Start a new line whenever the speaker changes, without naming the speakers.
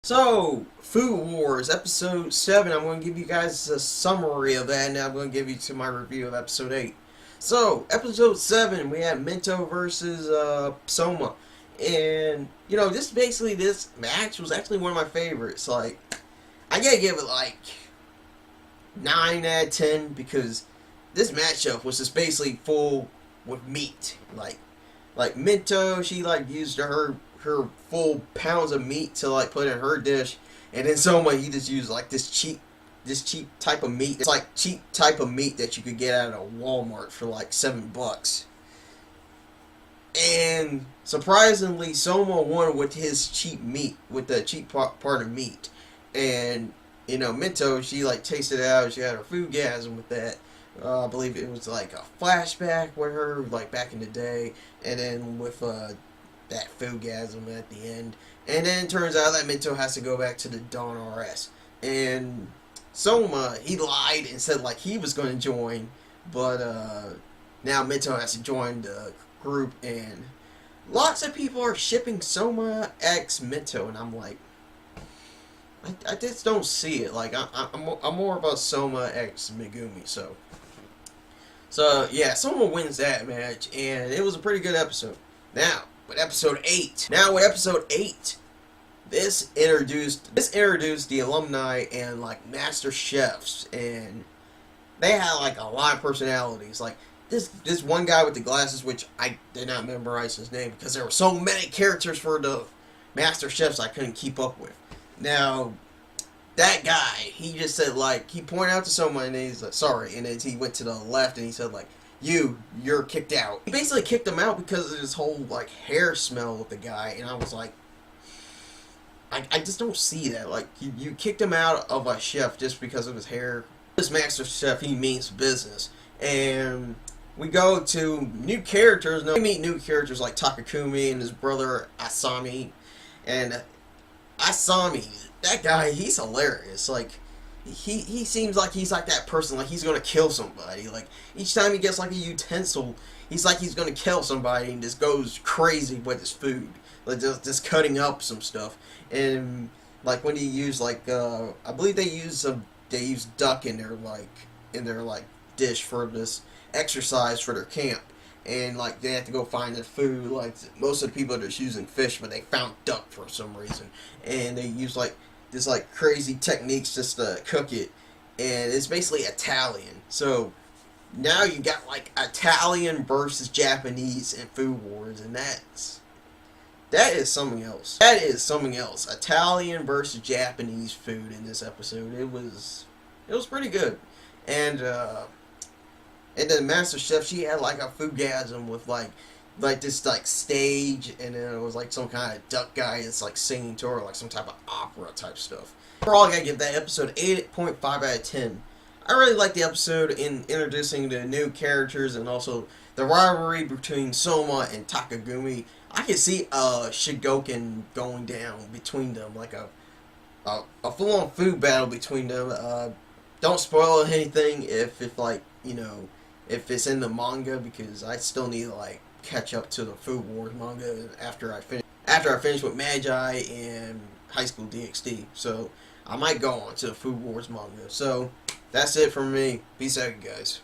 So, Food Wars, Episode 7, I'm going to give you guys a summary of that, and I'm going to give you to my review of Episode 8. So, Episode 7, we had Mito versus Soma. And, this match was actually one of my favorites. Like, I gotta give it, 9 out of 10, because this matchup was just basically full with meat. Like Mito, she, used her full pounds of meat to put in her dish, and then Soma, he just used this cheap type of meat. It's cheap type of meat that you could get out of Walmart for $7. And surprisingly, Soma won with his cheap meat, with the cheap part of meat. And Mito, she tasted it out. She had her foodgasm with that. I believe it was a flashback with her back in the day, and then with that foodgasm at the end. And then it turns out that Mito has to go back to the Dawn RS. And Soma, he lied and said he was going to join, but now Mito has to join the group, and lots of people are shipping Soma x Mito, and I'm I just don't see it. I'm more about Soma x Megumi, so yeah, Soma wins that match, and it was a pretty good episode. Now, with episode 8. This introduced the alumni and master chefs, and they had a lot of personalities. This one guy with the glasses, which I did not memorize his name because there were so many characters for the master chefs I couldn't keep up with. Now, that guy, he just said he pointed out to someone, and he's like, sorry, and then he went to the left and he said you're kicked out. He basically kicked him out because of this whole hair smell with the guy, and I was I just don't see that. You kicked him out of a chef just because of his hair. This master chef, he means business. And we go to new characters. Now we meet new characters like Takakumi and his brother Asami. And Asami, that guy, he's hilarious. He seems like he's that person, he's gonna kill somebody. Each time he gets a utensil, he's he's gonna kill somebody, and just goes crazy with his food. Just cutting up some stuff. And when he used I believe they use duck in their dish for this exercise for their camp. And they have to go find their food. Most of the people are just using fish, but they found duck for some reason. And they use this crazy techniques just to cook it. And it's basically Italian. So now you got Italian versus Japanese in Food Wars, and that is something else. That is something else. Italian versus Japanese food in this episode. It was pretty good. And then Master Chef, she had a foodgasm with this stage, and then it was some kind of duck guy that's singing to her some type of opera type stuff. Overall, I gotta give that episode 8.5 out of 10. I really like the episode in introducing the new characters, and also the rivalry between Soma and Takagumi. I can see Shokugeki going down between them, a full-on food battle between them. Don't spoil anything if it's in the manga, because I still need to catch up to the Food Wars manga after I finish with Magi and High School DxD. So I might go on to the Food Wars manga. So that's it from me. Peace out, guys.